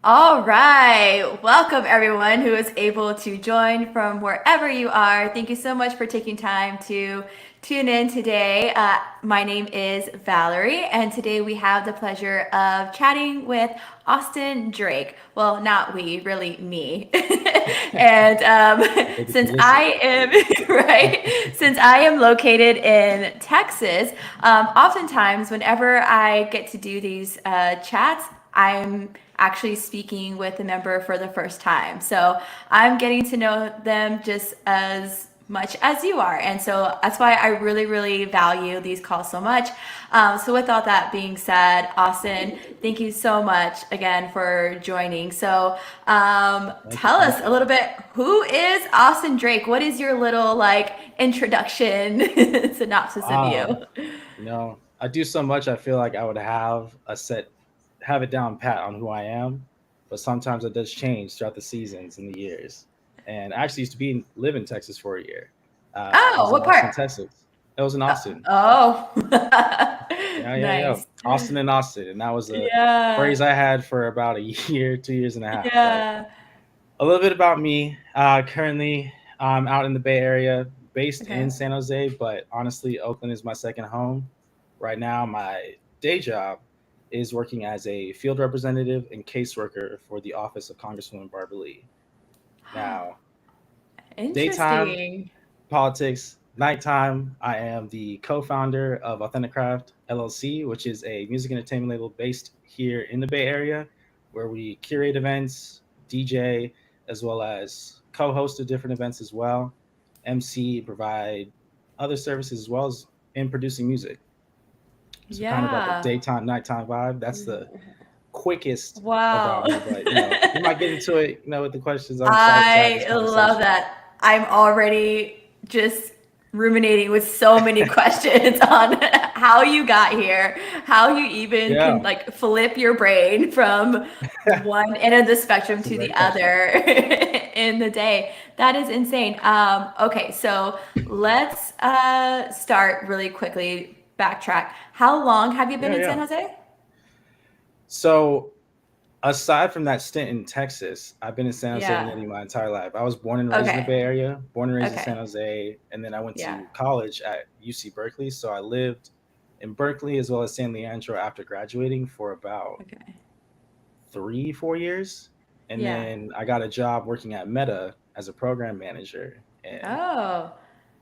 All right. Welcome, everyone who is able to join from wherever you are. Thank you so much for taking time to tune in today. My name is Valerie, and today we have the pleasure of chatting with Austin Drake. Well, not we, really me. and I think it's since Melissa. I am right, since I am located in Texas, oftentimes whenever I get to do these chats, I'm actually speaking with a member for the first time. So I'm getting to know them just as much as you are. And so that's why I really, really value these calls so much. So, with all that being said, Austin, thank you so much again for joining. So, Thank you. tell Thank us a you. little bit, who is Austin Drake? What is your little like introduction synopsis of Wow. you? I do so much. I feel like I would have it down pat on who I am, but sometimes it does change throughout the seasons and the years. And I actually used to live in Texas for a year. I Oh, was in what Austin, part? Texas. It was in Austin. Oh, Yeah, yeah, yeah. nice. Austin and Austin, and that was a Yeah. phrase I had for about a year, 2 years and a half. But Yeah. a little bit about me. Currently, I'm out in the Bay Area, based Okay. in San Jose, but honestly, Oakland is my second home. Right now, my day job is working as a field representative and caseworker for the office of Congresswoman Barbara Lee. Now, daytime Interesting. politics, nighttime, I am the co founder of Authentic Craft LLC, which is a music entertainment label based here in the Bay Area, where we curate events, DJ, as well as co host of different events as well, MC, provide other services as well as in producing music. So, kind of like a Yeah. daytime, nighttime vibe. That's the quickest Wow. about me, but we might get into it, with the questions. I'm excited to have this I love conversation. that. I'm already just ruminating with so many questions on how you got here, how you even can Yeah, like flip your brain from one end of the spectrum that's a to the great question. other in the day. That is insane. Okay, so let's start really quickly, backtrack. How long have you been Yeah, in San yeah. Jose? So aside from that stint in Texas, I've been in San Jose Yeah. nearly my entire life. I was born and raised in the Okay. Bay Area, born and raised in Okay. San Jose, and then I went Yeah. to college at UC Berkeley. So I lived in Berkeley as well as San Leandro after graduating for about Okay. 3, 4 years. And Yeah. then I got a job working at Meta as a program manager. And Oh.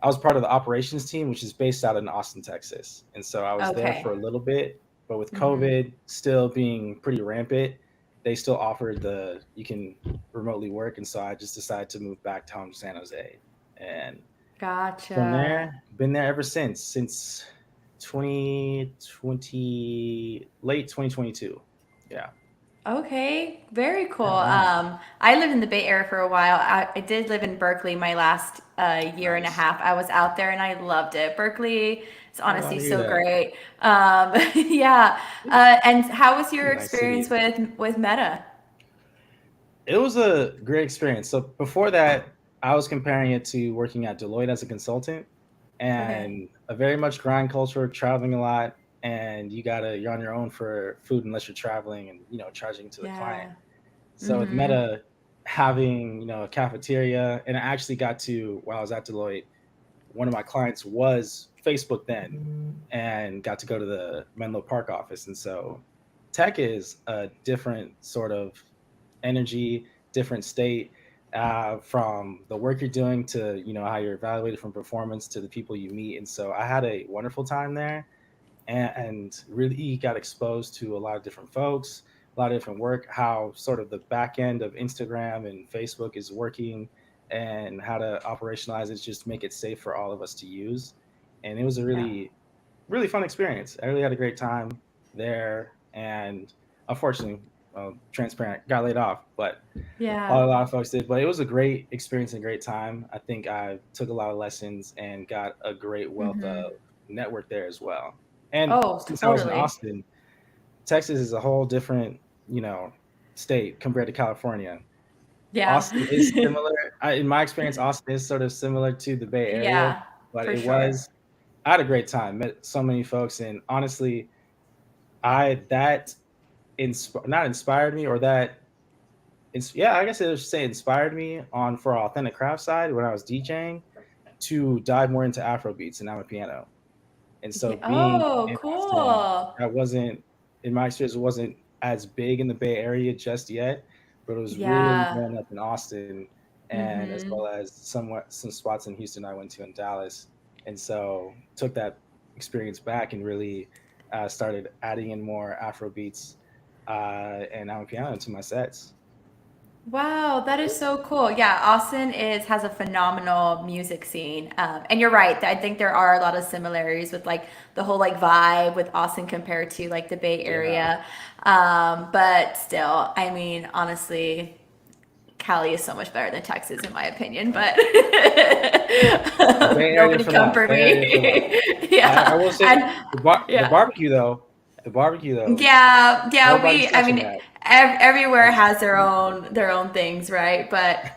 I was part of the operations team, which is based out in Austin, Texas. And so I was there for Okay. a little bit, but with Mm-hmm. COVID still being pretty rampant, they still offered the you can remotely work. And so I just decided to move back to home to San Jose. And from Gotcha. there, been there ever since 2020, late 2022. Yeah. Okay, very cool. Yeah, yeah. I lived in the Bay Area for a while. I did live in Berkeley my last year and a Nice. half. I was out there and I loved it. Berkeley is I'm glad honestly to hear so that. great. Yeah. And how was your Nice experience city. with Meta? It was a great experience. So before that, I was comparing it to working at Deloitte as a consultant, Okay. and a very much grind culture, traveling a lot, and you're on your own for food unless you're traveling and charging to the client. Yeah. So with Mm-hmm. Meta having a cafeteria, and I actually got to while I was at Deloitte, one of my clients was Facebook then, and got to go to the Menlo Park office, and so tech is a different sort of energy, different state, from the work you're doing to how you're evaluated from performance to the people you meet. And so I had a wonderful time there, and really got exposed to a lot of different folks, a lot of different work, how sort of the back end of Instagram and Facebook is working, and how to operationalize it, just make it safe for all of us to use. And it was a Yeah. really fun experience. I really had a great time there, and unfortunately, transparent, got laid off, but a Yeah. lot of folks did. But it was a great experience and a great time. I think I took a lot of lessons and got a great wealth Mm-hmm. of network there as well. And Oh, since I was in totally. Austin, Texas is a whole different, you know, state compared to California. Yeah. Austin is similar. In my experience, Austin is sort of similar to the Bay Area, Yeah, but for sure. I had a great time. Met so many folks, and honestly, I that not inspired me, or that it's yeah, I guess it was say inspired me on for authentic craft side when I was DJing to dive more into Afro beats and piano. And Yeah. so being Oh, in Austin, cool. that wasn't in my experience, it wasn't as big in the Bay Area just yet, but it was really Yeah. growing up in Austin, and as Mm-hmm. well as somewhat some spots in Houston I went to in Dallas. And so took that experience back and really started adding in more Afro beats and piano into my sets. Wow, that is so cool. Yeah, Austin is has a phenomenal music scene. And you're right. I think there are a lot of similarities with like the whole like vibe with Austin compared to like the Bay Yeah, Area. But still, I mean, honestly, Cali is so much better than Texas in my opinion, but Bay Area nobody for come life. for Bay Area for life. me. I Yeah. will say And the yeah. barbecue though, Yeah, yeah, nobody's we I touching mean that. everywhere That's has their own things, right? But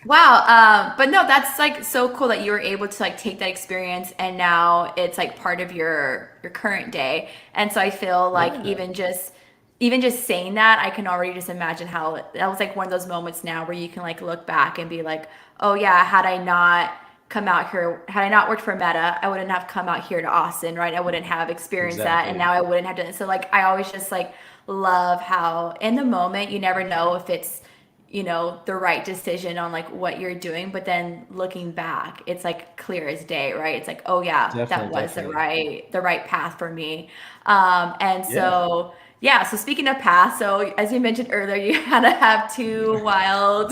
wow, but no, that's like so cool that you were able to like take that experience and now it's like part of your current day. And so I feel like yeah, even just saying that, I can already just imagine how that was like one of those moments now where you can like look back and be like, oh yeah, had I not come out here, had I not worked for Meta, I wouldn't have come out here to Austin, right? I wouldn't have experienced that, and exactly. now I wouldn't have done it. So like, I always just like love how in the moment you never know if it's the right decision on like what you're doing, but then looking back it's like clear as day, right? It's like, oh yeah, that Definitely, was definitely. the right path for me. And Yeah. so yeah, so speaking of paths, so as you mentioned earlier, you kind of have two wild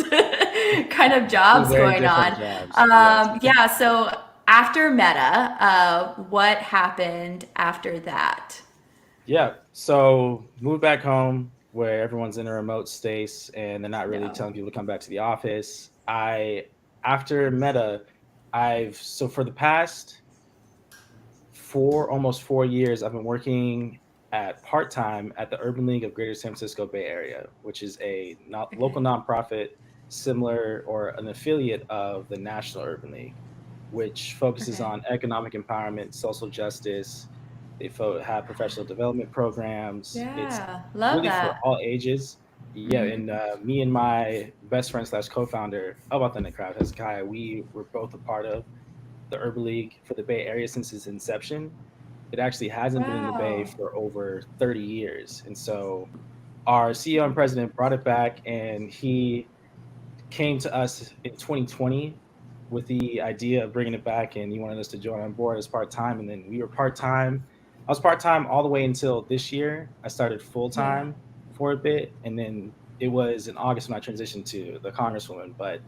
kind of Two jobs very going different on. jobs. Yes. Yeah, so after Meta, what happened after that? Yeah. So moved back home where everyone's in a remote space and they're not really Yeah. telling people to come back to the office. After Meta, so for the past almost 4 years, I've been working at part time at the Urban League of Greater San Francisco Bay Area, which is a local Okay. nonprofit similar or an affiliate of the National Urban League, which focuses Okay. on economic empowerment, social justice. They have professional development programs. It's Yeah, love really for that. all ages. Yeah, Hmm. and me and my best friend slash co-founder of Authentic Crowd, Hezekiah, we were both a part of the Urban League for the Bay Area since its inception. It actually hasn't been in the Bay Wow. for over 30 years. And so our CEO and president brought it back, and he came to us in 2020 with the idea of bringing it back, and he wanted us to join on board as part time. And then we were part time. I was part time all the way until this year. I started full Yeah. time for a bit, and then it was in August when I transitioned to the Congresswoman. But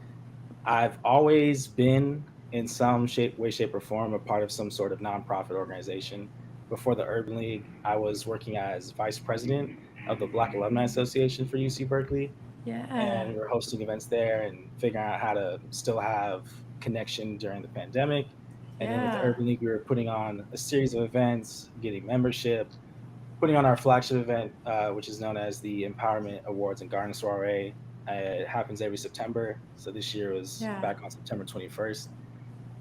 I've always been in some way, shape, or form a part of some sort of nonprofit organization. Before the Urban League, I was working as vice president of the Black Alumni Association for UC Berkeley, Yeah. and we were hosting events there and figuring out how to still have connection during the pandemic. And then with the Yeah. Urban League, we were putting on a series of events, getting membership, putting on our flagship event, which is known as the Empowerment Awards and Garden Soiree. It happens every September. So this year was Yeah. back on September 21st.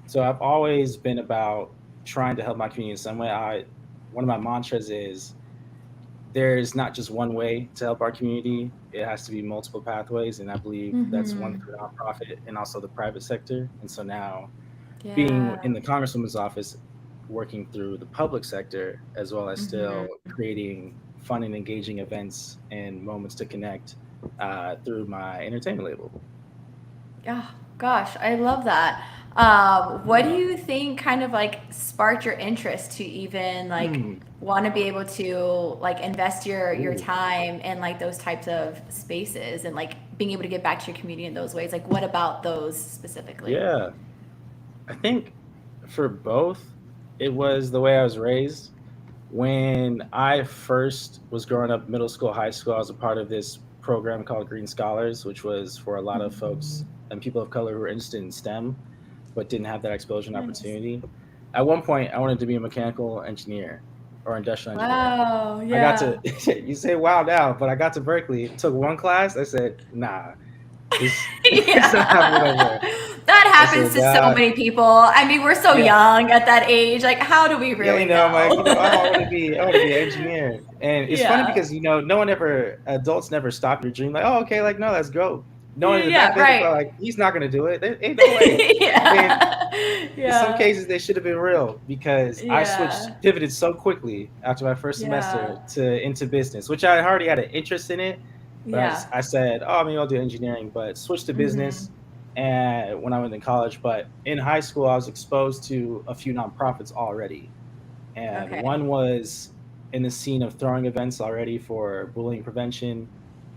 So I've always been about trying to help my community in some way. One of my mantras is there's not just one way to help our community. It has to be multiple pathways, and I believe that's one Mm-hmm. through nonprofit and also the private sector. And so now, being Yeah. in the Congresswoman's office, working through the public sector, as well as still Mm-hmm. creating fun and engaging events and moments to connect through my entertainment label. Oh, gosh, I love that. What do Yeah. you think kind of like sparked your interest to even like Hmm. want to be able to like invest your Ooh. time in like those types of spaces and like being able to give back to your community in those ways? Like, what about those specifically? Yeah. I think for both, it was the way I was raised. When I first was growing up, middle school, high school, I was a part of this program called Green Scholars, which was for a lot of folks and people of color who were interested in STEM but didn't have that exposure and Nice. opportunity. At one point, I wanted to be a mechanical engineer or industrial engineer. Wow. I got to, Yeah. you say wow now, but I got to Berkeley, took one class. I said, nah, It's not happening no Yeah. more. That And so happens to so that, many people. I mean, we're so yeah, young at that age. Like, how do we yeah, really I'm like, know? oh, I want to be an engineer. And it's funny Yeah. because, no one ever, adults never stop your dream. Like, oh, okay, like, no, let's go. No, in the back Yeah, of their head, they're right. like, he's not going to do it. There ain't no way. And Yeah. in some Yeah. cases, they should have been real because I Yeah. pivoted so quickly after my first semester Yeah. to into business, which I already had an interest in it. But Yeah. I said, oh, maybe I'll do engineering, but switched to business. Mhm. And when I went in college, but in high school, I was exposed to a few nonprofits already, and Okay. one was in the scene of throwing events already for bullying prevention.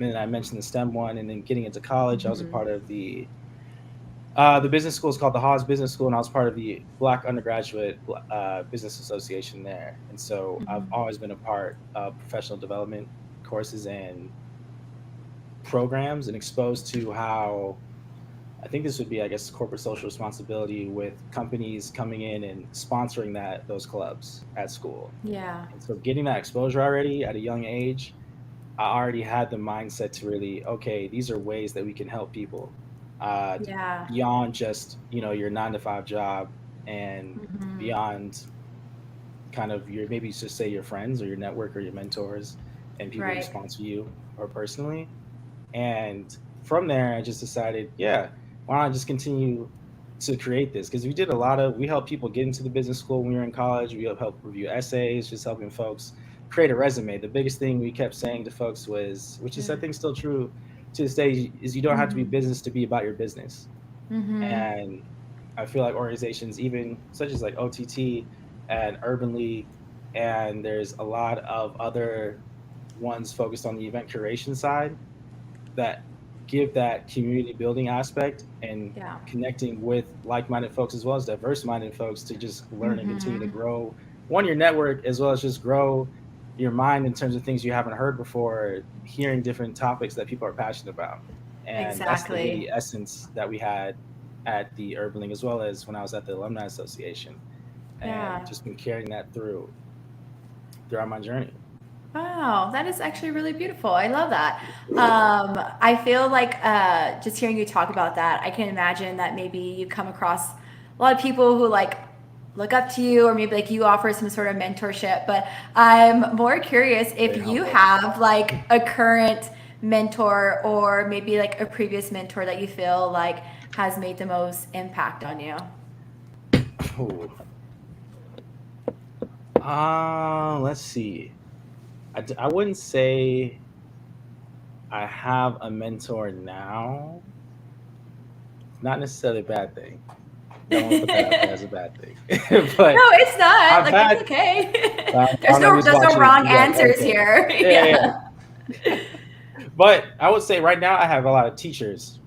And then I mentioned the STEM one, and then getting into college, I was a Mhm. part of the business school is called the Haas Business School, and I was part of the Black Undergraduate Business Association there. And so I've Mhm. always been a part of professional development courses and programs, and exposed to how I think this would be, I guess, corporate social responsibility with companies coming in and sponsoring those clubs at school. Yeah. And so getting that exposure already at a young age, I already had the mindset to really, okay, these are ways that we can help people, Yeah. beyond just, your 9 to 5 job, and Mhm. beyond kind of your, maybe just say your friends or your network or your mentors and people who Right. sponsor you or personally. And from there, I just decided, yeah, why not just continue to create this? Because we helped people get into the business school when we were in college. We helped review essays, just helping folks create a resume. The biggest thing we kept saying to folks was, which is I Yeah. think still true to this day, is you don't have to be Mhm. business to be about your business. Mhm. And I feel like organizations, even such as like OTT and Urban League, and there's a lot of other ones focused on the event curation side, that give that community building aspect and Yeah. connecting with like-minded folks as well as diverse-minded folks to just learn and continue to Mhm. grow your network, as well as just grow your mind in terms of things you haven't heard before, hearing different topics that people are passionate about. And that's the Exactly. really essence that we had at the Urban League, as well as when I was at the Alumni Association, and Yeah. just been carrying that throughout my journey. Wow, that is actually really beautiful. I love that. I feel like just hearing you talk about that, I can imagine that maybe you come across a lot of people who like look up to you, or maybe like you offer some sort of mentorship. But I'm more curious if Very you humble. have like a current mentor, or maybe like a previous mentor that you feel like has made the most impact on you. Oh, let's see. I wouldn't say I have a mentor now. It's not necessarily a bad thing. Don't want to put that out there as a bad thing. No, But it's not. I've Like it's had, okay. I don't know who's There's no watching. wrong Yeah, answers okay. here. Yeah, Yeah. yeah. But I would say right now I have a lot of teachers.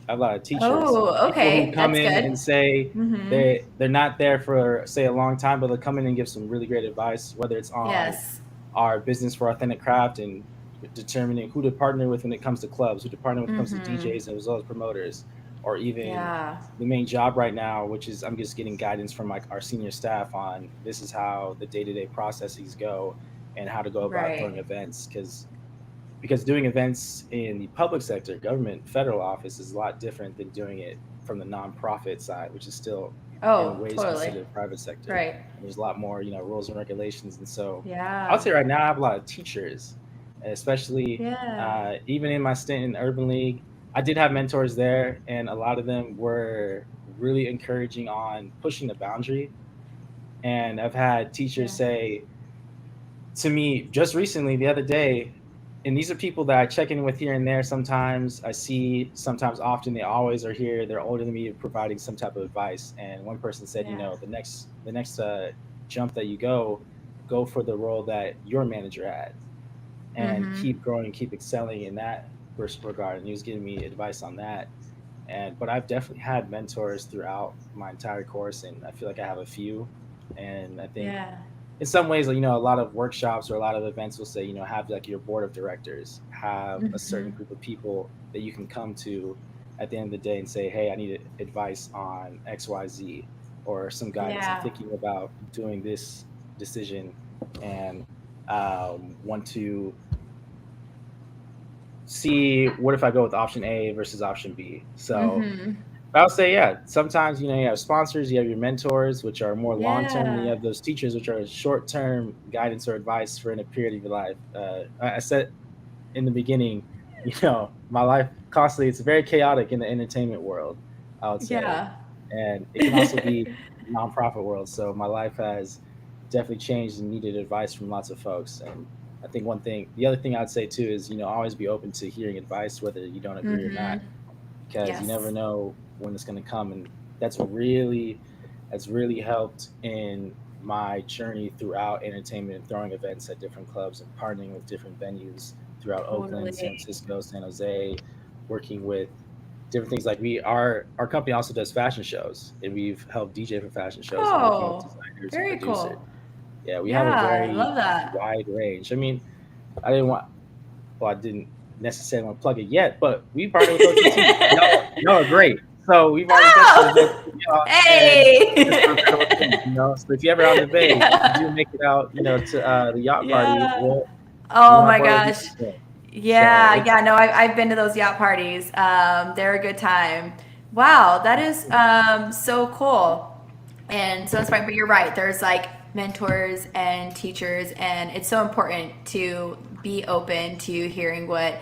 I have a lot of teachers. Oh, People who okay. come That's in good. and say Mm-hmm. they're not there for, say, a long time, but they'll come in and give some really great advice, whether it's on Yes. our business for authentic craft and determining who to partner with when it comes to clubs, who to partner when it comes to Mm-hmm. DJs as well as promoters, or even Yeah. the main job right now, which is I'm just getting guidance from like our senior staff on this is how the day-to-day processes go and how to go about throwing Right. events, because doing events in the public sector, government, federal office is a lot different than doing it from the nonprofit side, which is still in Oh, ways totally. considered private sector. Right. And there's a lot more, rules and regulations. And so I would Yeah. say right now I have a lot of teachers, especially Yeah. even in my stint in Urban League. I did have mentors there, and a lot of them were really encouraging on pushing the boundary. And I've had teachers Yeah. say, to me just recently the other day, and these are people that I check in with here and there. Sometimes I see, sometimes often, they always are here. They're older than me, providing some type of advice. And one person said, Yeah. the next jump that you go for the role that your manager had, and Mm-hmm. keep growing, keep excelling in that regard. And he was giving me advice on that. And but I've definitely had mentors throughout my entire course, and I feel like I have a few. And I think Yeah. in some ways, like, a lot of workshops or a lot of events will say, have like your board of directors, have a certain Mm-hmm. group of people that you can come to at the end of the day and say, hey, I need advice on XYZ, or some guidance. I'm Yeah. thinking about doing this decision, and want to see what if I go with option A versus option B. So Mm-hmm. I would say, yeah, sometimes, you have sponsors, you have your mentors, which are more long term, and you Yeah. have those teachers, which are short term guidance or advice for in a period of your life. I said in the beginning, my life constantly, it's very chaotic in the entertainment world, I would say. Yeah. And it can also be nonprofit world. So my life has definitely changed and needed advice from lots of folks. And I think the other thing I'd say too is, always be open to hearing advice, whether you don't agree or not, Mm-hmm. because you never Yes. know when it's going to come. And that's really helped in my journey throughout entertainment and throwing events at different clubs and partnering with different venues throughout Oakland, San Totally. Francisco, San Jose, working with different things. Like our company also does fashion shows, and we've helped DJ for fashion shows and working with Oh, designers and very producers. cool. Yeah, we have a Yeah, I very love that. wide range. I mean, I didn't want well, I didn't necessarily want to plug it yet, but we partner with OTT. Y'all are great. So we've already done some events Oh, with y'all, and just some incredible things. hey. So if you ever out in the Bay, if you do Yeah. make it out, to the yacht party, Yeah. we Oh want to my partner with you gosh. for sure. So Yeah, it's yeah, no, I've been to those yacht parties. They're a good time. Wow, that is so cool. And so it's fine, but you're right. There's like mentors and teachers, and it's so important to be open to hearing what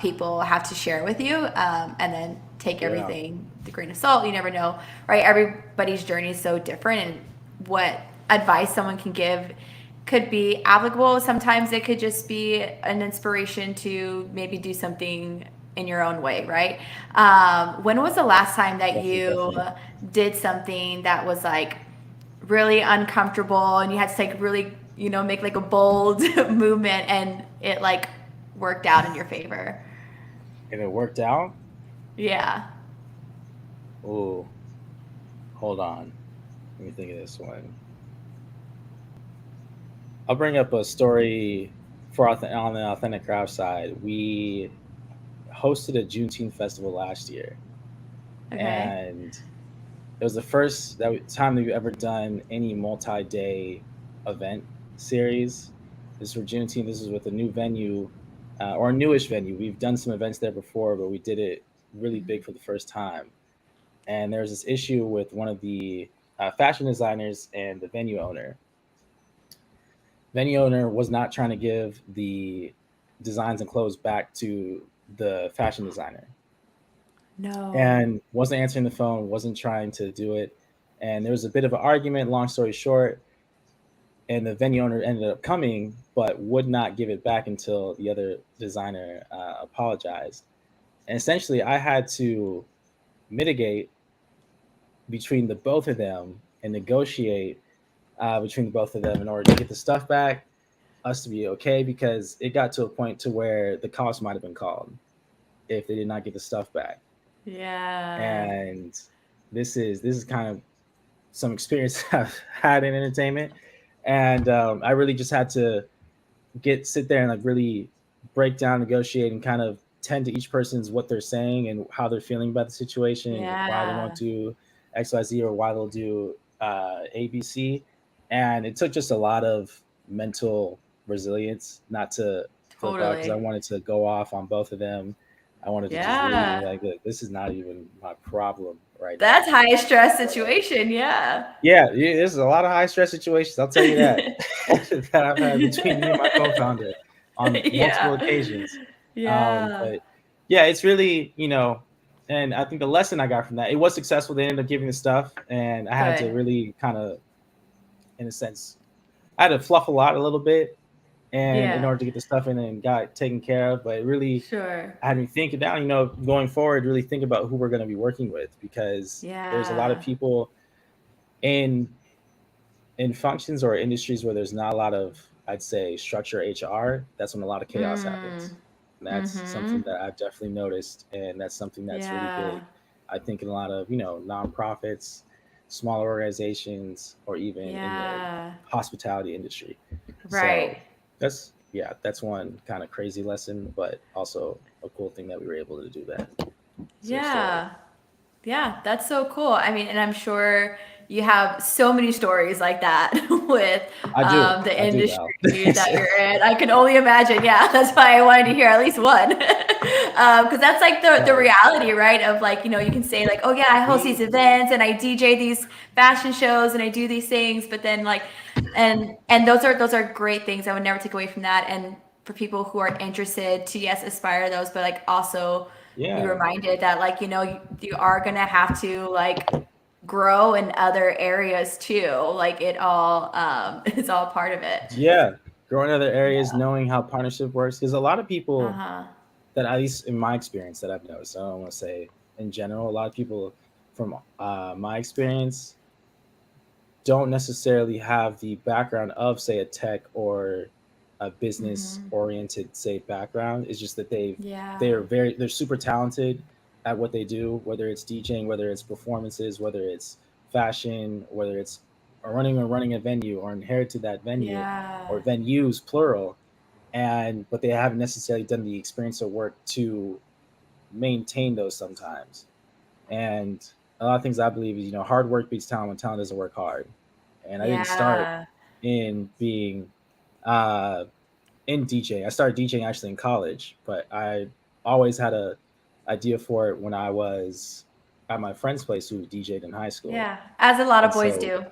people have to share with you, and then take yeah, everything with a grain of salt. You never know, right? Everybody's journey is so different, and what advice someone can give could be applicable. Sometimes it could just be an inspiration to maybe do something in your own way, right? When was the last time that definitely, you definitely. did something that was like really uncomfortable and you had to like really, make like a bold movement and it like worked out in your favor? And it worked out. Yeah. Oh, hold on. Let me think of this one. I'll bring up a story on the authentic craft side. We hosted a Juneteenth festival last year, Okay. and it was the first time that we've ever done any multi-day event series. This is for Juneteenth. This is with a new venue, or a newish venue. We've done some events there before, but we did it really big for the first time. And there was this issue with one of the fashion designers and the venue owner. Venue owner was not trying to give the designs and clothes back to the fashion designer, No. and wasn't answering the phone, wasn't trying to do it. And there was a bit of an argument, long story short, and the venue owner ended up coming, but would not give it back until the other designer apologized. And essentially, I had to mitigate between the both of them and negotiate between the both of them in order to get the stuff back, us to be okay, because it got to a point to where the cops might have been called if they did not get the stuff back. Yeah. And this is kind of some experience I've had in entertainment, and I really just had to sit there and like really break down, negotiate, and kind of tend to each person's what they're saying and how they're feeling about the situation and why they won't Yeah. do XYZ or why they'll do ABC. And it took just a lot of mental resilience not to flip out, because I Totally. wanted to go off on both of them. I wanted to just really Yeah. like, "Look, this is not even my problem right That's now." high stress So situation. Yeah. yeah, there's a lot of high stress situations. I'll tell you that that I've had between me and my co-founder on multiple Yeah. occasions. Yeah. But yeah, it's really, and I think the lesson I got from that, it was successful. They ended up giving the stuff, and I had to Good. really kind of, in a sense, I had to fluff a lot a little bit, and in Yeah. order to get the stuff in and got it taken care of. But it really Sure. had me think it down, going forward, really think about who we're going to be working with, because there's a lot of Yeah. people in functions or industries where there's not a lot of, I'd say, structure HR. That's when a lot of chaos Mm. happens. And that's something Mm-hmm. that I've definitely noticed, and that's something that's really Yeah. big. I think in a lot of nonprofits, smaller organizations, or even in the Yeah. hospitality industry. Right. So that's one kind of crazy lesson, but also a cool thing that we were able to do that. So story. Yeah. Yeah, that's so cool. I mean, and I'm sure you have so many stories like that with I the do, Val. industry that you're in. I can only imagine. Yeah, that's why I wanted to hear at least one. Because that's like the reality, right? Of like, you can say like, oh yeah, I host these events and I DJ these fashion shows and I do these things, but then like, and those are great things. I would never take away from that. And for people who are interested to, yes, aspire those, but like also be reminded that like, you are gonna have to like grow in other areas too. Like it all is all part of it. Yeah, growing other areas, knowing how partnership works, because a lot of people Uh-huh. that, at least in my experience, that I've noticed, I don't want to say in general, a lot of people from my experience don't necessarily have the background of, say, a tech or a business oriented, say, background. It's just that Yeah. they're super talented at what they do, whether it's DJing, whether it's performances, whether it's fashion, whether it's running a venue or inherited that venue or Yeah. venues plural. And but they haven't necessarily done the experience or work to maintain those sometimes. And a lot of things I believe is, hard work beats talent when talent doesn't work hard. And I didn't start Yeah. in being uh, in DJing. I started DJing actually in college, but I always had a idea for it when I was at my friend's place who DJed in high school. Yeah. As a lot of And boys so, do.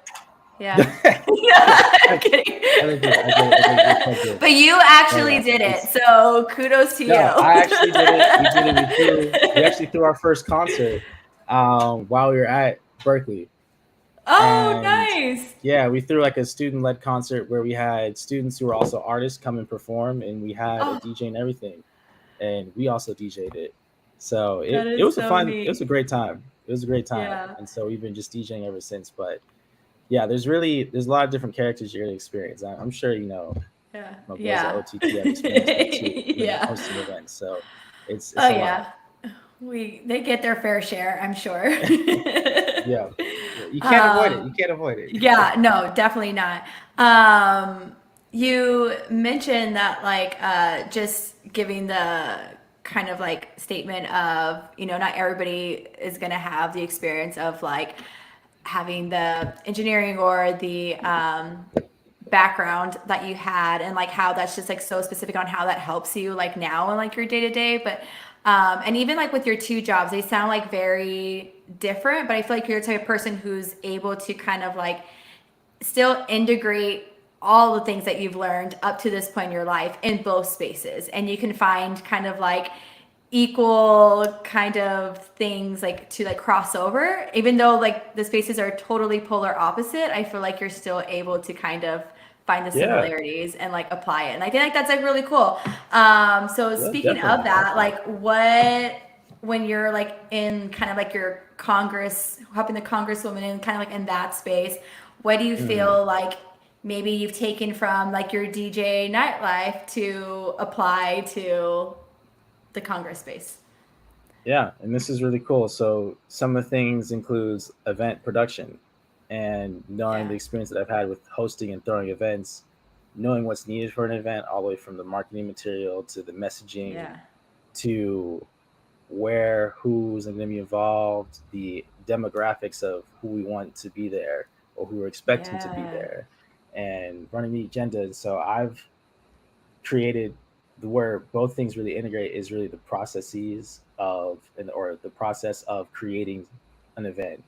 Yeah. yeah, I'm I, kidding. I legit, I quite did. But you But actually yeah, did it. So kudos to no, you. I actually did it. We did it. We actually threw our first concert while we were at Berkeley. Oh, And nice. yeah, we threw like a student led concert where we had students who were also artists come and perform, and we had a Oh, DJ and everything. And we also DJ'd it. So that it is was so it was a neat. great time. It was a great time. Yeah. And so we've been just DJing ever since. But yeah, there's a lot of different characters you're gonna experience. I'm sure Yeah. my boys at Yeah. OTT have experienced that too when Yeah. hosting events. So Oh it's a lot. yeah. They get their fair share, I'm sure. Yeah. Yeah. You can't avoid it. You um, can't avoid it. yeah, no, definitely not. Um, you mentioned that like just giving the kind of like statement of, not everybody is gonna have the experience of like having the engineering or the background that you had, and like how that's just like so specific on how that helps you like now in like your day to day. But and even like with your two jobs, they sound like very different, but I feel like you're the type of person who's able to kind of like still integrate all the things that you've learned up to this point in your life in both spaces, and you can find kind of like equal kind of things like to like cross over, even though like the spaces are totally polar opposite. I feel like you're still able to kind of find the Yeah. similarities and like apply it, and I think like that's like really cool. So Yeah, speaking of definitely. that, like what, when you're like in kind of like your Congress, helping the congresswoman in kind of like in that space, what do you Mhm. feel like maybe you've taken from like your DJ nightlife to apply to the Congress space? Yeah, and this is really cool. So some of the things includes event production, and knowing Yeah. the experience that I've had with hosting and throwing events, knowing what's needed for an event, all the way from the marketing material to the messaging Yeah. to where who's going to be involved, the demographics of who we want to be there or who we're expecting to be Yeah. there, and running the agenda. And so I've created where both things really integrate is really the processes of or the process of creating an event,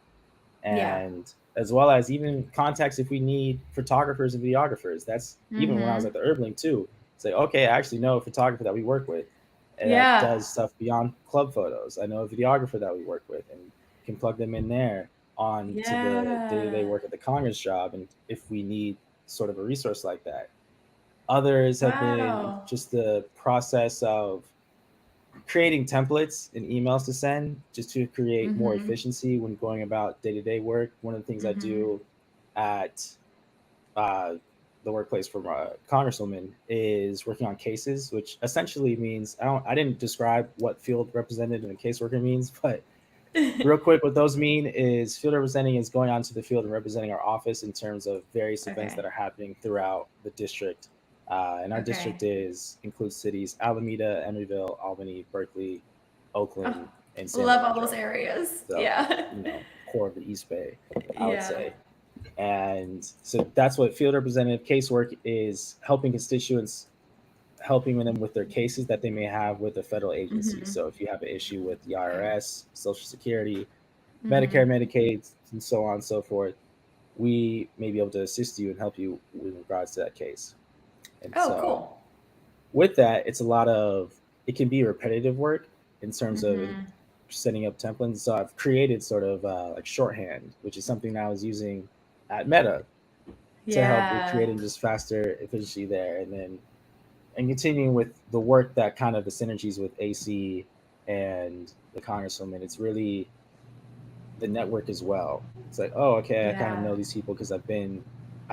Yeah. and as well as even contacts if we need photographers and videographers. That's even when I was Mm-hmm. at the Urban too. Say, okay, I actually know a photographer that we work with and that Yeah. does stuff beyond club photos. I know a videographer that we work with and can plug them in there on to the day-to-day Yeah. work at the Congress job. And if we need sort of a resource like that, others have been Wow. just the process of creating templates and emails to send just to create more Mm-hmm. efficiency when going about day-to-day work. One of the things I Mm-hmm. do at uh, the workplace for a congresswoman is working on cases, which essentially means I didn't describe what field representative and caseworker means, but real quick, what those mean is field representing is going onto the field and representing our office in terms of various events that Okay. are happening throughout the district. And our Okay. district includes cities Alameda, Emeryville, Albany, Berkeley, Oh, Oakland, and San love all those Leandro. areas. So, Yeah. core of the East Bay, I would Yeah. say. And so that's what field representative casework is, helping constituents helping them with their cases that they may have with the federal agencies. Mhm. So if you have an issue with the Okay. IRS, Social Security, Medicare, Mhm. Medicaid, and so on and so forth, we may be able to assist you and help you with regards to that case. And Oh, so cool. with that, it's a lot of it can be repetitive work in terms of Mhm. setting up templates. So I've created sort of like shorthand, which is something I was using at Meta to help with Yeah. creating just faster efficiency there, and then and continuing with the work that kind of the synergies with AC and the Congresswoman. It's really the network as well. It's like, oh, okay, I kind of Yeah. know these people because I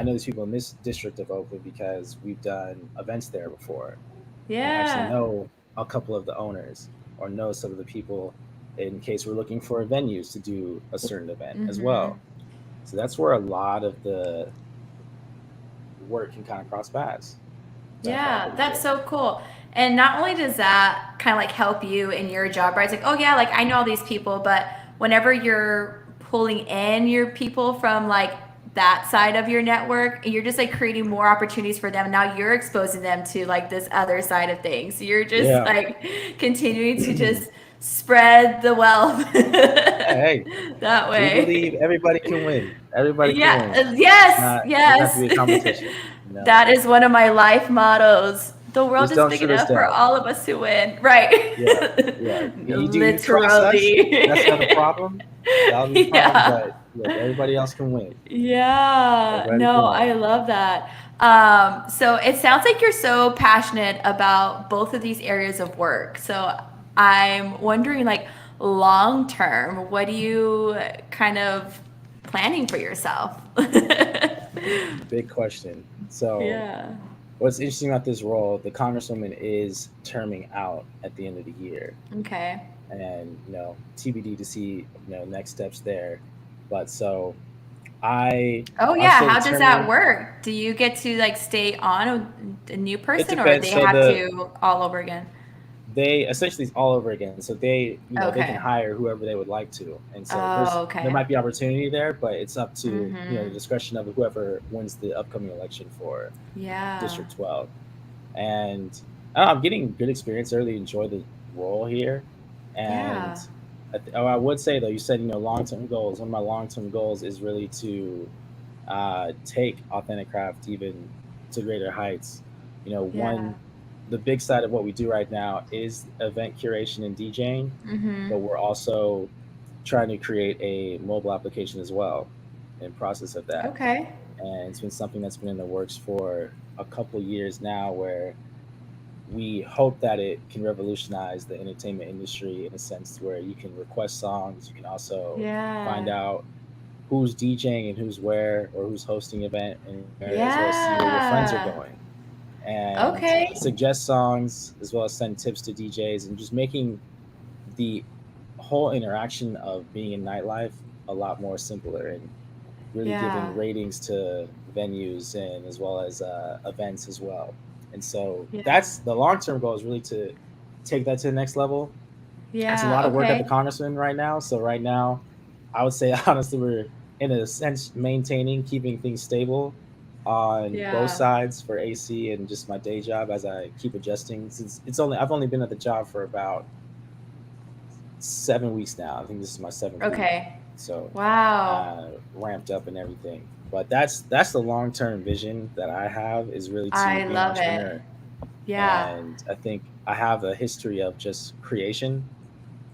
know these people in this district of Oakland because we've done events there before, and I actually Yeah. know a couple of the owners or know some of the people in case we're looking for venues to do a certain event as Mhm. well. So that's where a lot of the work can kind of cross paths, which I find Yeah, pretty that's cool. so cool. And not only does that kind of like help you in your job, right? It's like, oh yeah, like I know all these people, but whenever you're pulling in your people from like that side of your network, you're just like creating more opportunities for them. Now you're exposing them to like this other side of things. So you're just Yeah. like continuing to just spread the wealth Hey, that we believe way. everybody can win. Everybody can Yeah, win. yes, Doesn't have to yes. be a competition. You know, That is one of my life mottos. The world just is don't big shoot us enough for down. all of us to win. Right. Yeah, yeah. You cross us, that's not a Literally. problem. That'll be a problem. Yeah. But look, everybody else can win. Yeah. Everybody No, can I win. love that. So it sounds like you're so passionate about both of these areas of work. So I'm wondering, like, long term, what are you kind of planning for yourself? Big question. So, Yeah. what's interesting about this role? The Congresswoman is terming out at the end of the year, Okay. and TBD to see next steps there. But so I Oh I'm yeah, still how does that determining. work? Do you get to like stay on with a new It person or depends. they So have to all over again? they essentially it's all over again. So they can Okay. hire whoever they would like to, and so Oh, there okay. might be opportunity there, but it's up to the Mm-hmm. discretion of whoever wins the upcoming election for Yeah. District 12. And I don't know, I'm getting good experience. I really enjoy the role here, and Yeah. I would say though, you said long term goals. One of my long term goals is really to take Authentic Craft even to greater heights. Yeah. One the big side of what we do right now is event curation and DJing, Mm-hmm. but we're also trying to create a mobile application as well in process of that. Okay. And it's been something that's been in the works for a couple years now, where we hope that it can revolutionize the entertainment industry in a sense where you can request songs, you can also find Yeah. out who's DJing and who's where, or who's hosting event and where, as well as see where your friends are Yeah. going and Okay. suggest songs, as well as send tips to DJs, and just making the whole interaction of being in nightlife a lot more simpler, and really giving Yeah. ratings to venues and as well as events as well. And so Yeah. that's the long term goal, is really to take that to the next level. It's a Yeah. lot of work at the Okay. Congressman right now. So right now, I would say honestly, we're in a sense maintaining, keeping things stable on both Yeah. sides for AC and just my day job as I keep adjusting. Since I've only been at the job for about 7 weeks now. I think this is my seventh week, Okay. so Wow. ramped up and everything. But that's the long term vision that I have, is really to I be an love it. entrepreneur. Yeah. And I think I have a history of just creation,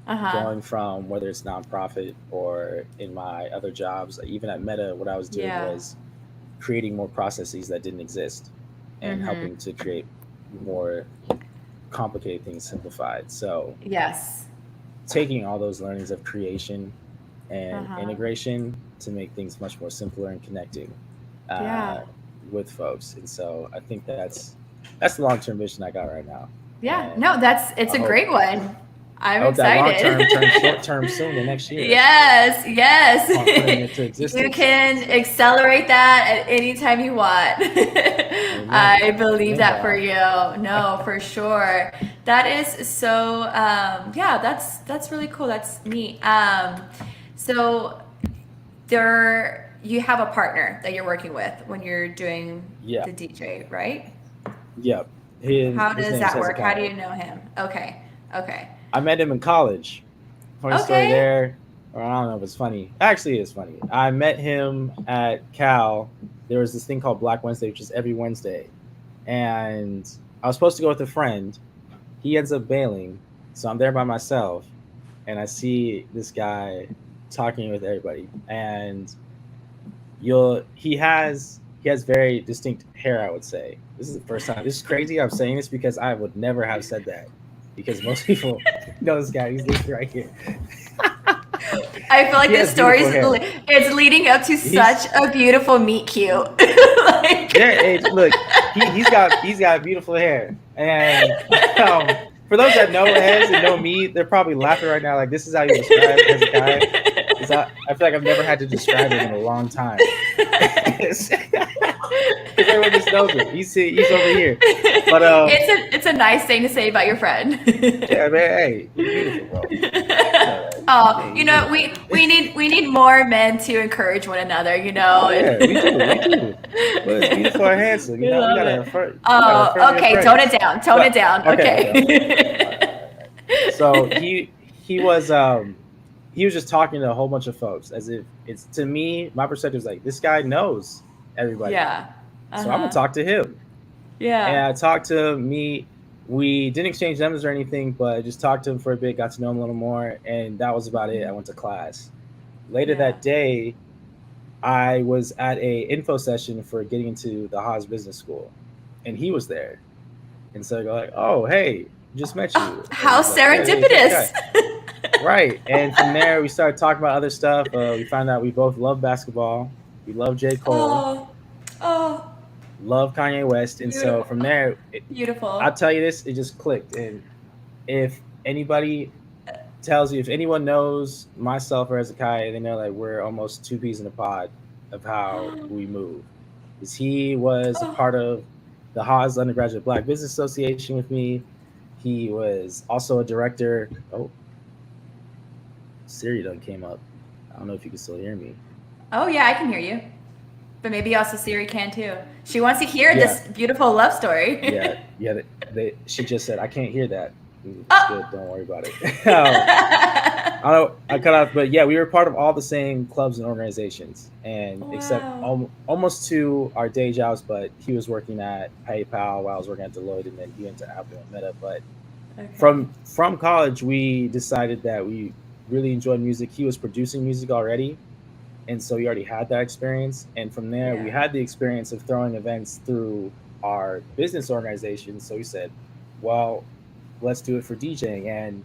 Uh-huh. going from whether it's nonprofit or in my other jobs. Even at Meta, what I was doing Yeah. was creating more processes that didn't exist and Mm-hmm. helping to create more complicated things simplified. So Yes. taking all those learnings of creation and Uh-huh. integration to make things much more simpler and connecting uh, Yeah. with folks. And so I think that's the long term vision I got right now. Yeah. And No, it's I a hope great one. I'm I hope that long term turns short excited. term soon, the next year, Yes, upon putting yes. it to You existence. can So accelerate that at any time you want. amen. I believe Amen, that for Val. you. No, for sure. That is so yeah, that's really cool. That's neat. So you have a partner that you're working with when you're doing Yeah. the DJ, right? Yep. How his does name's that work? How do Hezekiah. you know him? Okay. Okay. I met him in college. Funny story Okay. there. Or I don't know if it's funny. Actually, it's funny. I met him at Cal. There was this thing called Black Wednesday, which is every Wednesday. And I was supposed to go with a friend. He ends up bailing. So I'm there by myself. And I see this guy talking with everybody. And he has very distinct hair, I would say. This is the first time. This is crazy. I'm saying this because I would never have said that. Because most people know this guy. He's this right here. I feel like He this has story beautiful hair. it's leading up to He's such a beautiful meet cute. Like, yeah. Look, he's got beautiful hair, and for those that know Hez and know me, they're probably laughing right now. Like this is how you describe Hezekiah. I feel like I've never had to describe him in a long time. Because everyone just knows him. He's over here. But it's a nice thing to say about your friend. yeah, man, hey, he's beautiful, bro. You know that. Oh, Hey, you he's know, beautiful. we need more men to encourage one another, you know. Oh yeah, we do. Well, it's beautiful and handsome. We We love gotta it. affirm. We gotta affirm Oh, your okay, tone it friends. down, tone it But down. okay. All right. Okay. So he was just talking to a whole bunch of folks as if it's to me. My perspective is like this guy knows everybody, Yeah. so I'm gonna Uh-huh. talk to him. And Yeah. I talked to him. We didn't exchange numbers or anything, but I just talked to him for a bit, got to know him a little more, and that was about it. I went to class. Later Yeah. that day, I was at a info session for getting into the Haas Business School, and he was there. And so I go like, "Oh, hey, just met Oh, you," and how he's like, "Yeah, hey, it's this guy." serendipitous. Right. And from there, we started talking about other stuff. We found out we both love basketball. We love J. Cole, Oh, oh, love Kanye West. And so beautiful. from there, I'll Beautiful. tell you this, it just clicked. And if anybody if anyone knows myself or Hezekiah, they know like we're almost two peas in a pod of how we move. Because he was a Oh, part of the Haas Undergraduate Black Business Association with me. He was also a director. Oh, Siri done came up. I don't know if you can still hear me. oh yeah, I can hear you. But maybe also Siri can too. She wants to hear Yeah, this beautiful love story. yeah, yeah. She just said I can't hear that. It's Oh. good. Don't worry about it. I don't. I cut off, but yeah, we were part of all the same clubs and organizations, and except Wow. almost to our day jobs. But he was working at PayPal while I was working at Deloitte, and then he went to Apple and Meta. But Okay. from college, we decided that we really enjoyed music. He was producing music already, and so we already had that experience. And from there, we Yeah. had the experience of throwing events through our business organization. So we said, well, let's do it for DJing. And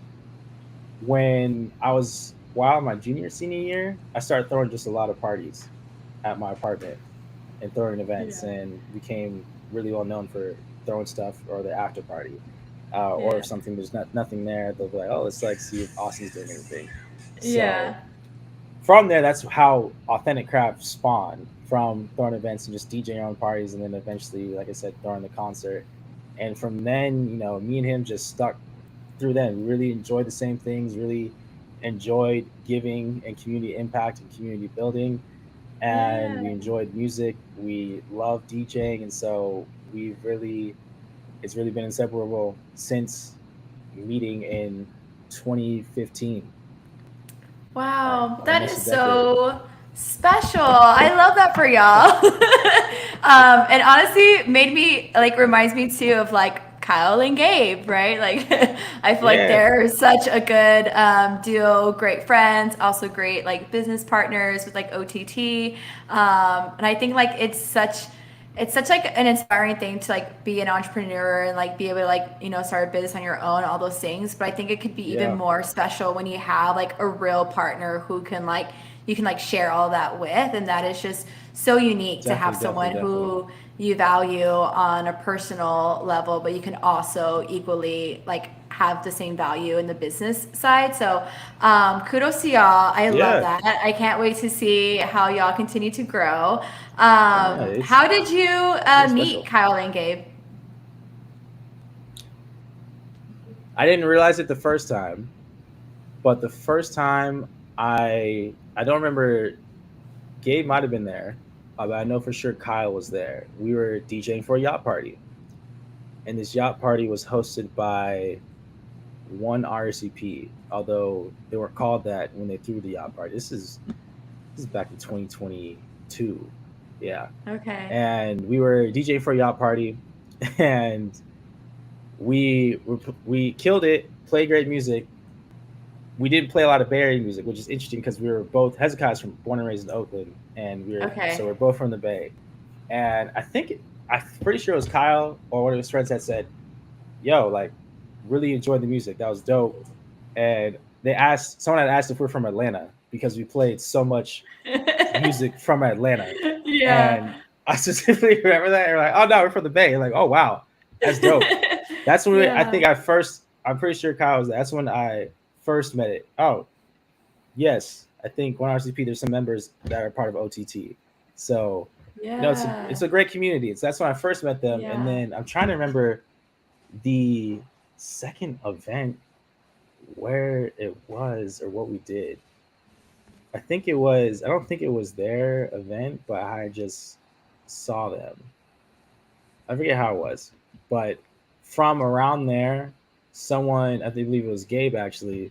while my senior year, I started throwing just a lot of parties at my apartment and throwing events, Yeah. and became really well known for throwing stuff or the after party. Or Yeah. if something there's nothing there, they'll be like, "Oh, let's like see if Austin's doing anything." So Yeah. from there, that's how Authentic Craft spawned from throwing events and just DJing on parties, and then eventually, like I said, throwing the concert. And from then, me and him just stuck through then. We really enjoyed the same things, really enjoyed giving and community impact and community building. And Yeah. we enjoyed music. We love DJing. And so it's really been inseparable since meeting in 2015. Wow, that is Almost a decade. so special. I love that for y'all. And honestly, made me like reminds me too of like Kyle and Gabe, right? Like I feel like Yeah, they're such a good duo, great friends, also great like business partners with like OTT. And I think like it's such like an inspiring thing to like be an entrepreneur and like be able to like start a business on your own, all those things. But I think it could be even yeah, more special when you have like a real partner who can like you can like share all that with, and that is just so unique to have definitely, definitely, someone definitely. who you value on a personal level, but you can also equally like have the same value in the business side. So kudos to y'all. I love Yeah, that. I can't wait to see how y'all continue to grow. yeah, How did you it's really meet special. Kyle and Gabe? I didn't realize it the first time, but the first time I don't remember. Gabe might have been there, but I know for sure Kyle was there. We were DJing for a yacht party, and this yacht party was hosted by one RSVP, although they weren't called that when they threw the yacht party. This is back in 2022, yeah. Okay. And we were DJ for a yacht party, and we killed it. Played great music. We didn't play a lot of Bay Area music, which is interesting because we were both Hezekiah's from born and raised in Oakland, and we're Okay. both from the Bay. And I'm pretty sure it was Kyle or one of his friends that said, "Yo, like, really enjoyed the music. That was dope." And someone had asked if we're from Atlanta because we played so much music from Atlanta, Yeah. and I specifically remember that. And we're like, "Oh no, we're from the Bay." Like, "Oh wow, that's dope." That's when I Yeah. think I'm pretty sure Kyle was. That's when I first met it. Oh yes, I think one RCP. There's some members that are part of OTT. So it's Yeah. a great community. That's when I first met them, and Yeah. then I'm trying to remember the second event where it was or what we did. I think it was. I don't think it was their event, but I just saw them. I forget how it was, but from around there, someone I think believe it was Gabe actually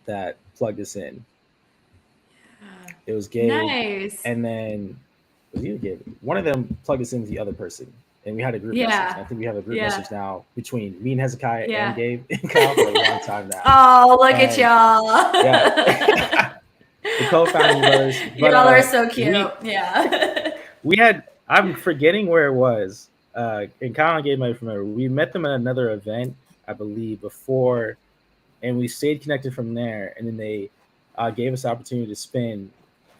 that plugged us in. It was Gabe, Nice. and then was you Gabe? One of them plugged us in with the other person, and we had a group message. And Yeah. I think we have a group Yeah. message now between me and Hezekiah and Yeah. Gabe and Kyle for a long time now. Oh, look at And yeah, y'all. the co-founding brothers. But Y'all are so cute. we Yeah. we had I'm forgetting where it was. And Kyle and Gabe might remember. We met them at another event, I believe, before, and we stayed connected from there. And then they gave us the opportunity to spin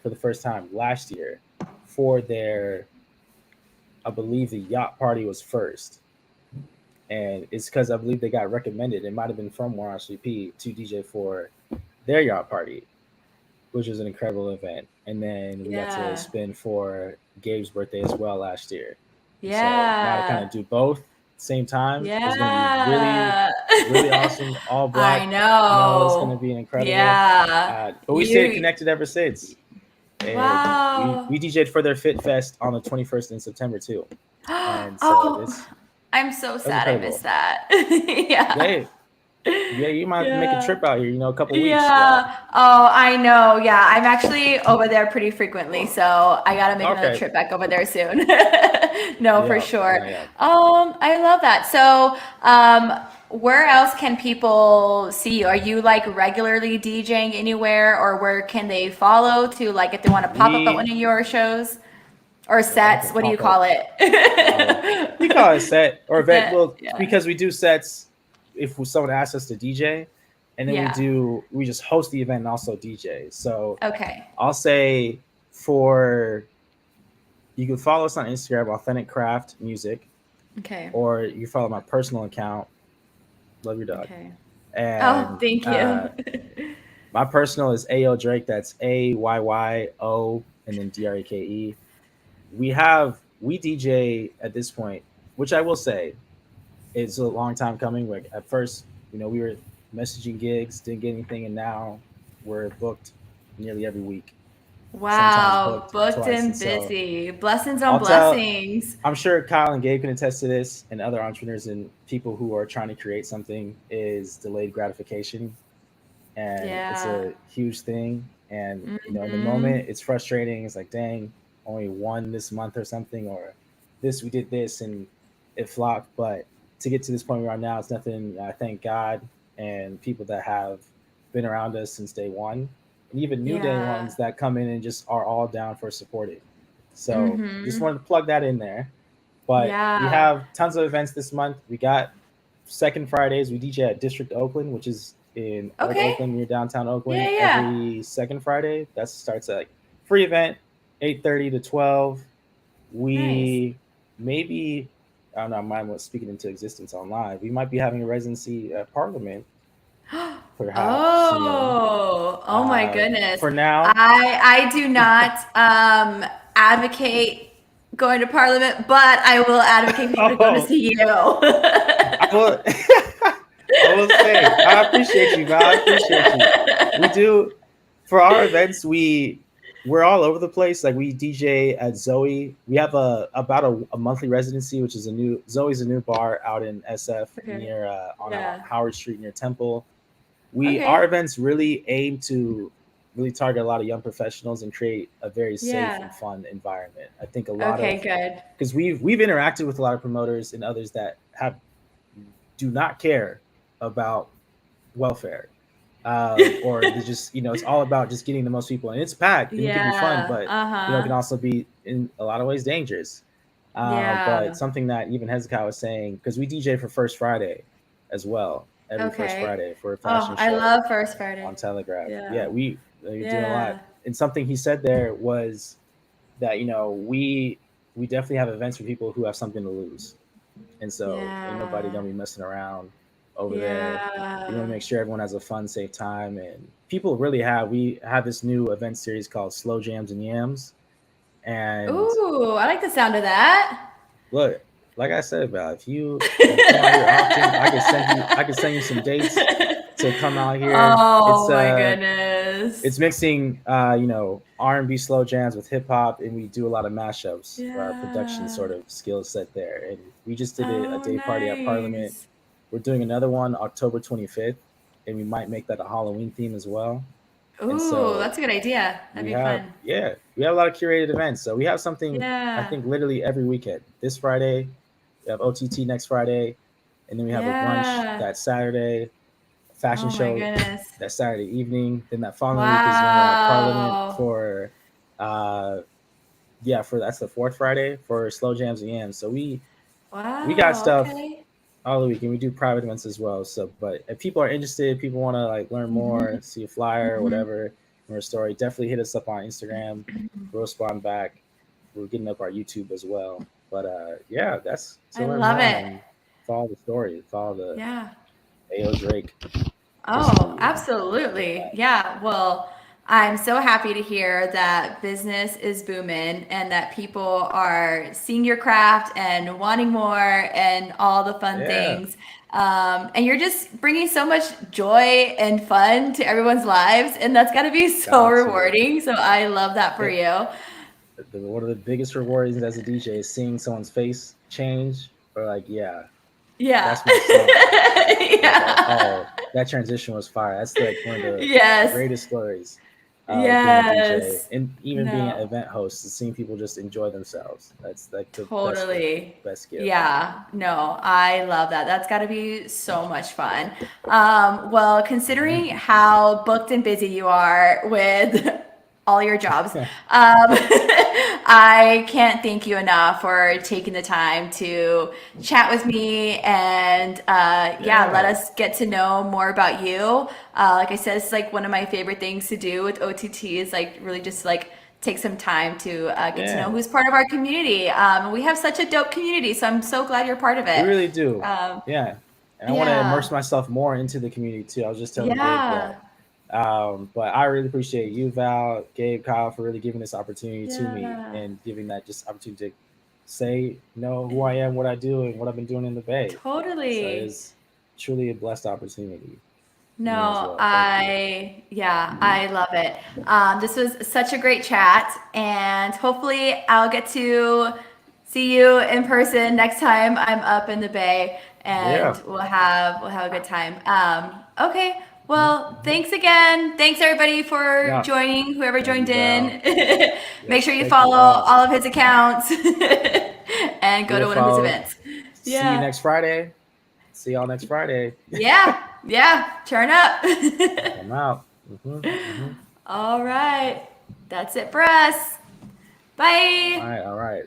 for the first time last year for their, I believe the yacht party was first, and it's because I believe they got recommended. It might have been from 1RCP to DJ for their yacht party, which was an incredible event. And then we got to Yeah. spin for Gabe's birthday as well last year. So now to kind Yeah. of do both at the same time is going to be really, Yeah. really awesome. All I black. It's going to know. be incredible. Yeah. But we stayed You connected ever since. And we wow. DJ'd for their Fit Fest on the 21st in September too. And so Oh, I'm so that was sad I missed incredible. that. Yeah. Yeah, yeah, you might have to make a Yeah. trip out here. A couple weeks. Yeah. Yeah. Oh, I know. Yeah. I'm actually over there pretty frequently, so I gotta make another Okay. trip back over there soon. No, for Yeah, sure. yeah, yeah. I love that. So, where else can people see you? Are you like regularly DJing anywhere, or where can they follow to like if they want to pop up at one We of your shows or well, I sets? can What do you pop up. call Oh, it? we call it a set or event. Set. Well, Yeah. because we do sets if someone asks us to DJ, and then Yeah. we just host the event and also DJ. So Okay. I'll say for you can follow us on Instagram, Authentic Craft Music, Okay. or you follow my personal account. Love your dog. Okay. Oh, And thank you. my personal is Ayo Drake. That's AYYO and then DRAKE. We DJ at this point, which I will say it's a long time coming. Like at first, we were messaging gigs, didn't get anything, and now we're booked nearly every week. Sometimes Wow, booked booked twice, and and so busy. Blessings on I'll tell. blessings. I'm sure Kyle and Gabe can attest to this, and other entrepreneurs and people who are trying to create something is delayed gratification, and it's Yeah. a huge thing. And in the Hmm. moment, it's frustrating. It's like, dang, only one this month or something, or this we did this and it flopped. But to get to this point we are now, it's nothing. I thank God and people that have been around us since day one, and even new day Yeah. ones that come in and just are all down for supporting. So just Hmm. wanted to plug that in there. But we Yeah. have tons of events this month. We got second Fridays. We DJ at District Oakland, which is in Old Okay. Oakland near downtown Yeah, Oakland. yeah. Every second Friday. That starts at like free event, 8:30 to 12. Nice. We maybe I don't know. Mine was speaking into existence online. We might be having a residency at Parliament, perhaps soon. Oh my goodness. For now, I do not advocate going to Parliament, but I will advocate people to go to oh, see you. I will. I will say I appreciate you, man. I appreciate you. We do for our events. we're all over the place. Like we DJ at Zoe. We have a monthly residency, which is Zoe's a new bar out in SF Okay. near on Yeah. Howard Street near Temple. Our Okay. events really aim to really target a lot of young professionals and create a very safe Yeah. and fun environment. I think a lot Okay, of good. because we've interacted with a lot of promoters and others that have do not care about welfare, or they just it's all about just getting the most people, and it's packed and it can be fun, Yeah. but it can Uh-huh. also be in a lot of ways dangerous. But Yeah. something that even Hezekiah was saying, because we DJ for First Friday as well, every First Okay. Friday for a Oh, fashion I show love First on Friday. Telegraph. Yeah, Yeah. we're doing a lot, Yeah. and something he said there was that we definitely have events for people who have something to lose, and so ain't nobody Yeah. gonna be messing around over there. We want to Yeah. make sure everyone has a fun, safe time, and people really have. We have this new event series called Slow Jams and Yams, and Ooh, I like the sound of that. look, like I said, Val, if you come out here often, I could send you some dates to come out here. Oh my goodness. It's mixing R&B slow jams with hip hop, and we do a lot of mashups for our production Yeah. sort of skill set there. And we just did a Oh, day party at Parliament. nice. We're doing another one October 25th, and we might make that a Halloween theme as well. And Ooh, so that's a good idea. That'd we be have, fun. yeah, we have a lot of curated events. So we have something, I Yeah. think, literally every weekend. This Friday, we have OTT next Friday, and then we have a brunch Yeah. that Saturday, a fashion Oh my show goodness. that Saturday evening. Then that following week is when we're at Parliament Wow. for, uh, yeah, for that's the fourth Friday for Slow Jams and Yams. So we got Wow. stuff Okay. all the week, and we do private events as well. So, but if people are interested, people want to like learn more, Hmm. see a flyer or Hmm. whatever, or a story, definitely hit us up on Instagram. We'll respond back. We're getting up our YouTube as well. But yeah, that's to I learn love more it. and follow the story, follow the Yeah. AO Drake Oh, history and all absolutely. that. Yeah. Well, I'm so happy to hear that business is booming and that people are seeing your craft and wanting more and all the fun Yeah, things. And you're just bringing so much joy and fun to everyone's lives. And that's got to be so got to. rewarding. So I love that for It, you. one of the biggest rewards as a DJ is seeing someone's face change, or like, yeah, Yeah. that's my song. Like, Yeah. oh, that transition was fire. That's like one of the Yes. greatest stories of being a DJ Yes. and even being an No. event host, is seeing people just enjoy themselves. That's like the best feeling, Totally. best gift. Yeah, no, I love that. That's got to be so much fun. Well, considering Mhm. how booked and busy you are with all your jobs, I can't thank you enough for taking the time to chat with me and yeah, let Yeah, us get to know more about you. Like I said, it's like one of my favorite things to do with OTT is like really just like take some time to get to know yeah, who's part of our community. We have such a dope community, so I'm so glad you're part of we it. really do. Um, Yeah, and I want to immerse yeah, myself more into the community too. I was just telling Gabe that. yeah, But I really appreciate you, Val, Gabe, Kyle, for really giving this opportunity to me yeah, and giving that just opportunity to say, who I am, what I do, and what I've been doing in the Bay. So totally. it's truly a blessed opportunity for me as No, well. Thank you. yeah, I love it. This was such a great chat, and hopefully I'll get to see you in person next time I'm up in the Bay, and Yeah. we'll have a good time. Okay, well, Hmm. thanks again. Thanks everybody for No, joining, whoever thank joined you, Val. in. Make Yes, sure you thank you follow all. all of his accounts and go Give it to a one of his follow. events. See you Yeah. next Friday. See y'all next Friday. Yeah. Yeah. Turn up. I'm out. Hmm. All right. That's it for us. Bye. All right. All right.